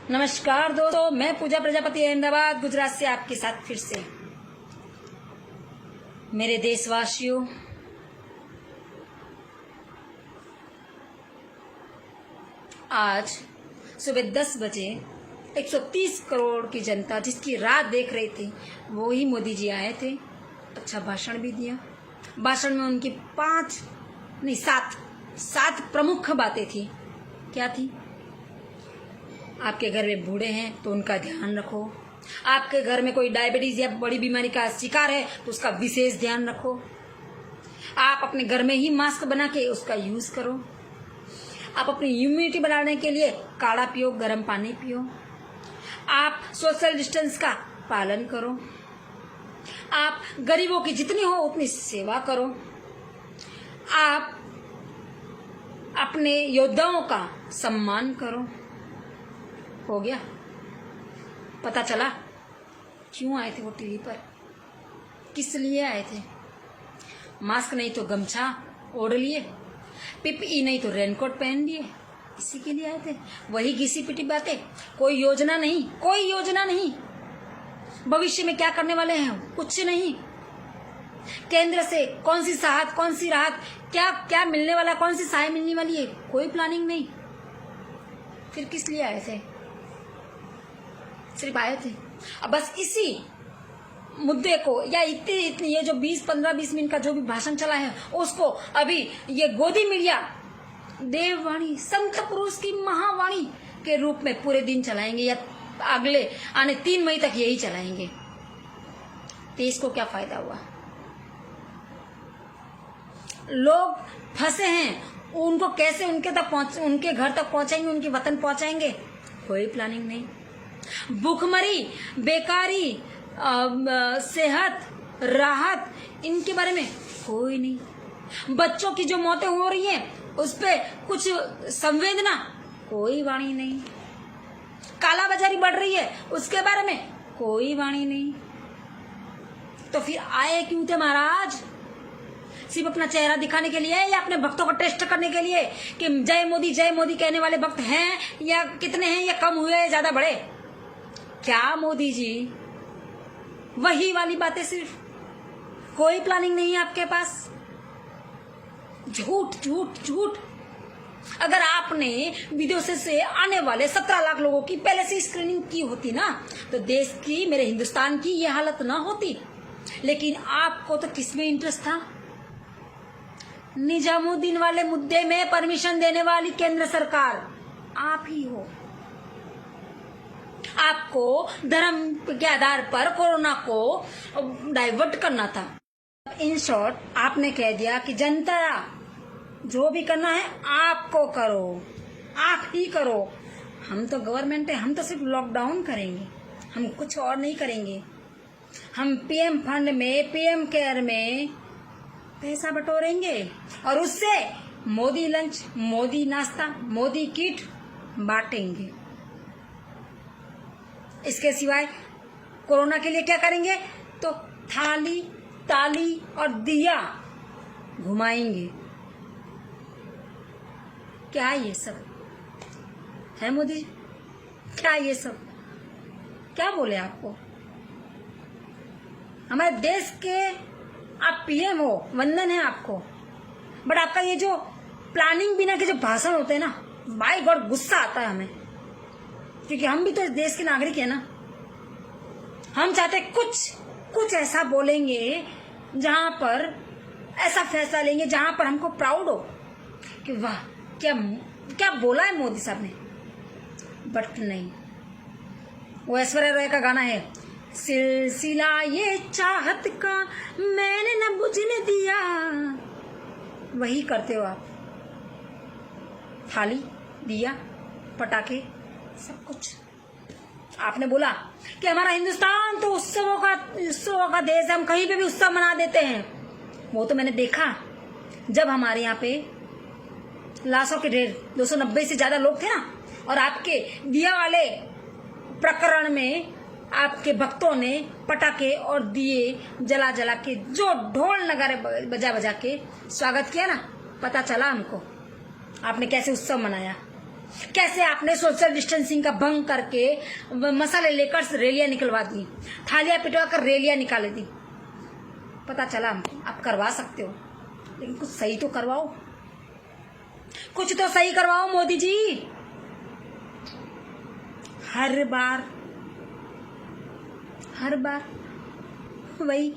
नमस्कार दोस्तों, मैं पूजा प्रजापति अहमदाबाद गुजरात से आपके साथ फिर से। मेरे देशवासियों, आज सुबह 10 बजे 130 करोड़ की जनता जिसकी राह देख रही थी, वो ही मोदी जी आए थे। अच्छा भाषण भी दिया। भाषण में उनकी 7 प्रमुख बातें थी। क्या थी? आपके घर में बूढ़े हैं तो उनका ध्यान रखो। आपके घर में कोई डायबिटीज या बड़ी बीमारी का शिकार है तो उसका विशेष ध्यान रखो। आप अपने घर में ही मास्क बना के उसका यूज करो। आप अपनी इम्यूनिटी बढ़ाने के लिए काढ़ा पियो, गर्म पानी पियो। आप सोशल डिस्टेंस का पालन करो। आप गरीबों की जितनी हो उतनी सेवा करो। आप अपने योद्धाओं का सम्मान करो। हो गया? पता चला क्यों आए थे वो टीवी पर, किस लिए आए थे? मास्क नहीं तो गमछा ओढ़ लिए, पीपीई नहीं तो रेनकोट पहन लिए, इसी के लिए आए थे। वही घिसी पिटी बातें, कोई योजना नहीं, कोई योजना नहीं। भविष्य में क्या करने वाले हैं? कुछ नहीं। केंद्र से कौन सी राहत, कौन सी राहत, क्या क्या मिलने वाला, कौन सी सहायता मिलने वाली है, कोई प्लानिंग नहीं। फिर किस लिए आए थे? सिर्फ आए थे। अब बस इसी मुद्दे को या इतनी ये जो 15-20 मिनट का जो भी भाषण चला है उसको अभी ये गोदी मीडिया देववाणी, संत पुरुष की महावाणी के रूप में पूरे दिन चलाएंगे या अगले आने 3 मई तक यही चलाएंगे। देश को क्या फायदा हुआ? लोग फंसे हैं, उनको कैसे उनके घर तक पहुंचाएंगे, उनके वतन पहुंचाएंगे? कोई प्लानिंग नहीं। भूखमरी, बेकारी, सेहत, राहत, इनके बारे में कोई नहीं। बच्चों की जो मौतें हो रही हैं उस पे कुछ संवेदना, कोई वाणी नहीं। कालाबाजारी बढ़ रही है उसके बारे में कोई वाणी नहीं। तो फिर आए क्यों थे महाराज? सिर्फ अपना चेहरा दिखाने के लिए या अपने भक्तों को टेस्ट करने के लिए कि जय मोदी कहने वाले भक्त हैं या कितने हैं, या कम हुए या ज्यादा बढ़े? क्या मोदी जी? वही वाली बातें सिर्फ, कोई प्लानिंग नहीं है आपके पास। झूठ झूठ झूठ। अगर आपने विदेशों से आने वाले 17 लाख लोगों की पहले से स्क्रीनिंग की होती ना, तो देश की, मेरे हिंदुस्तान की ये हालत ना होती। लेकिन आपको तो किसमें इंटरेस्ट था? निजामुद्दीन वाले मुद्दे में परमिशन देने वाली केंद्र सरकार आप ही हो। आपको धर्म के आधार पर कोरोना को डाइवर्ट करना था। इन शॉर्ट आपने कह दिया कि जनता जो भी करना है आपको करो, आप ही करो। हम तो गवर्नमेंट है, हम तो सिर्फ लॉकडाउन करेंगे, हम कुछ और नहीं करेंगे। हम पीएम फंड में, पीएम केयर में पैसा बटोरेंगे और उससे मोदी लंच, मोदी नाश्ता, मोदी किट बांटेंगे। इसके सिवाय कोरोना के लिए क्या करेंगे? तो थाली, ताली और दिया घुमाएंगे। क्या ये सब है मोदी जी? क्या ये सब? क्या बोले आपको? हमारे देश के आप पीएम हो, वंदन है आपको। बट आपका ये जो प्लानिंग बिना के जो भाषण होते हैं ना, बाय गॉड गुस्सा आता है हमें, क्योंकि हम भी तो देश के नागरिक है ना। हम चाहते कुछ ऐसा बोलेंगे जहां पर ऐसा फैसला लेंगे जहां पर हमको प्राउड हो कि वाह क्या बोला है मोदी साहब ने। बट नहीं। वो ऐश्वर्या राय का गाना है, सिलसिला ये चाहत का मैंने न बुझने दिया, वही करते हो आप। थाली, दिया, पटाखे, सब कुछ। आपने बोला कि हमारा हिंदुस्तान तो उत्सवों का देश है, हम कहीं पे भी उत्सव मना देते हैं। वो तो मैंने देखा जब हमारे यहाँ पे लाशों के ढेर 290 से ज्यादा लोग थे ना, और आपके दिया वाले प्रकरण में आपके भक्तों ने पटाखे और दिए जला जला के, जो ढोल नगारे बजा बजा के स्वागत किया ना, पता चला हमको आपने कैसे उत्सव मनाया। कैसे आपने सोशल डिस्टेंसिंग का भंग करके मसाले लेकर रैलियां निकलवा दी, थालियां पिटवा कर रैलियां निकाली दी। पता चला आप करवा सकते हो, लेकिन कुछ सही तो करवाओ, कुछ तो सही करवाओ मोदी जी। हर बार वही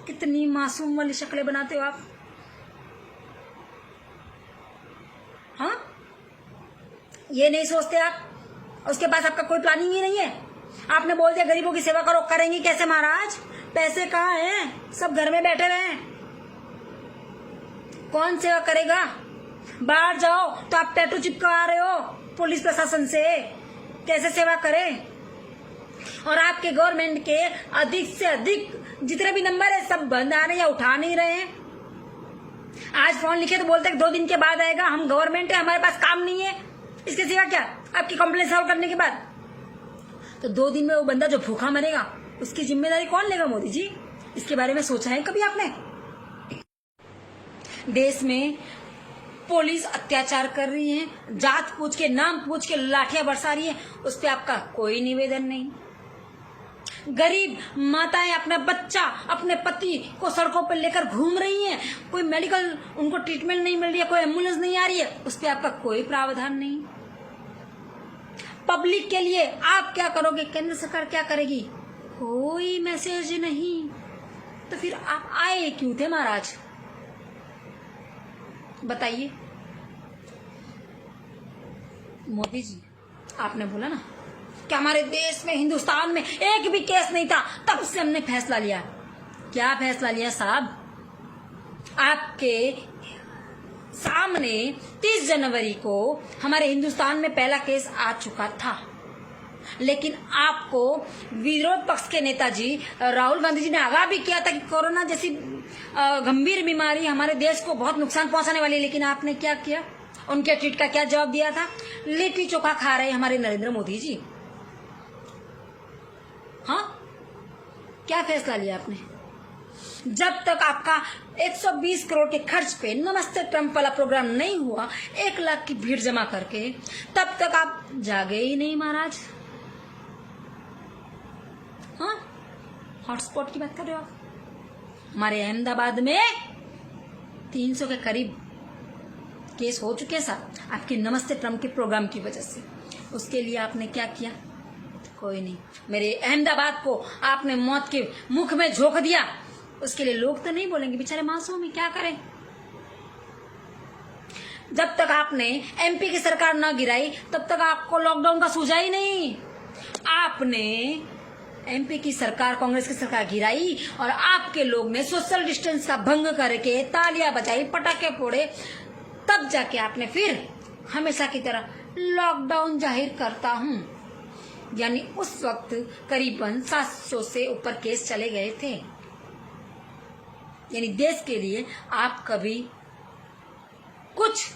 कितनी मासूम वाली शक्लें बनाते हो आप। हाँ, ये नहीं सोचते आप, उसके पास आपका कोई प्लानिंग ही नहीं है। आपने बोल दिया गरीबों की सेवा करो, करेंगी कैसे महाराज? पैसे कहाँ हैं? सब घर में बैठे हुए हैं, कौन सेवा करेगा? बाहर जाओ तो आप टैटू चिपका रहे हो पुलिस प्रशासन से, कैसे सेवा करें? और आपके गवर्नमेंट के अधिक से अधिक जितने भी नंबर है सब बंद आ रहे हैं या उठा नहीं रहे हैं। आज फोन लिखे तो बोलते हैं 2 दिन के बाद आएगा, हम गवर्नमेंट है, हमारे पास काम नहीं है। इसके सिवा क्या आपकी कंप्लेंट सॉल्व करने के बाद? तो 2 दिन में वो बंदा जो भूखा मरेगा उसकी जिम्मेदारी कौन लेगा मोदी जी? इसके बारे में सोचा है कभी आपने? देश में पुलिस अत्याचार कर रही है, जात पूछ के नाम पूछ के लाठियां बरसा रही है, उस पर आपका कोई निवेदन नहीं। गरीब माताएं अपना बच्चा अपने पति को सड़कों पर लेकर घूम रही हैं, कोई मेडिकल उनको ट्रीटमेंट नहीं मिल रही है, कोई एम्बुलेंस नहीं आ रही है, उस पर आपका कोई प्रावधान नहीं। पब्लिक के लिए आप क्या करोगे? केंद्र सरकार क्या करेगी? कोई मैसेज नहीं। तो फिर आप आए क्यों थे महाराज? बताइए मोदी जी। आपने बोला ना कि हमारे देश में, हिंदुस्तान में एक भी केस नहीं था, तब से हमने फैसला लिया। क्या फैसला लिया साहब? आपके सामने 30 जनवरी को हमारे हिंदुस्तान में पहला केस आ चुका था, लेकिन आपको विरोध पक्ष के नेताजी राहुल गांधी जी ने आगाह भी किया था कि कोरोना जैसी गंभीर बीमारी हमारे देश को बहुत नुकसान पहुंचाने वाली है। लेकिन आपने क्या किया? उनके ट्वीट का क्या जवाब दिया था? लिट्टी चोखा खा रहे हमारे नरेंद्र मोदी जी। हाँ, क्या फैसला लिया आपने? जब तक आपका 120 करोड़ के खर्च पे नमस्ते ट्रंप वाला प्रोग्राम नहीं हुआ, 1 लाख की भीड़ जमा करके, तब तक आप जागे ही नहीं महाराज। हाँ, हॉटस्पॉट की बात कर रहे हो आप? हमारे अहमदाबाद में 300 के करीब केस हो चुके हैं साहब, आपके नमस्ते ट्रंप के प्रोग्राम की वजह से। उसके लिए आपने क्या किया? कोई नहीं। मेरे अहमदाबाद को आपने मौत के मुख में झोंक दिया, उसके लिए लोग तो नहीं बोलेंगे बेचारे मासूम है, क्या करें? जब तक आपने एमपी की सरकार न गिराई तब तक आपको लॉकडाउन का सूझा ही नहीं। आपने एमपी की सरकार, कांग्रेस की सरकार गिराई और आपके लोग ने सोशल डिस्टेंस का भंग करके तालियां बजाई, पटाखे फोड़े, तब जाके आपने फिर हमेशा की तरह लॉकडाउन जाहिर करता हूं। यानी उस वक्त करीबन 700 से ऊपर केस चले गए थे। यानी देश के लिए आप कभी कुछ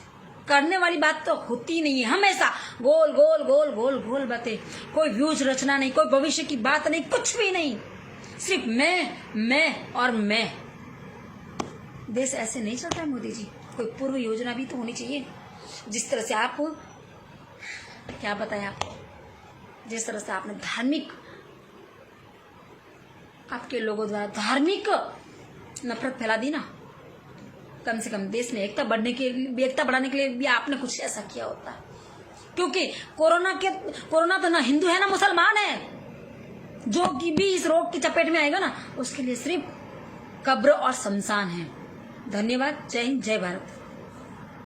करने वाली बात तो होती नहीं है, हमेशा गोल गोल गोल गोल गोल बातें, कोई व्यूज रचना नहीं, कोई भविष्य की बात नहीं, कुछ भी नहीं, सिर्फ मैं और मैं। देश ऐसे नहीं चलता है मोदी जी, कोई पूर्व योजना भी तो होनी चाहिए। जिस तरह से आप, क्या बताएं आपको, जिस तरह से आपने धार्मिक, आपके लोगों द्वारा धार्मिक नफरत फैला दी ना, कम से कम देश में एकता बढ़ाने के लिए भी आपने कुछ ऐसा किया होता। क्योंकि कोरोना तो ना हिंदू है ना मुसलमान है, जो कि भी इस रोग की चपेट में आएगा ना, उसके लिए सिर्फ कब्र और शमशान है। धन्यवाद। जय हिंद, जय भारत।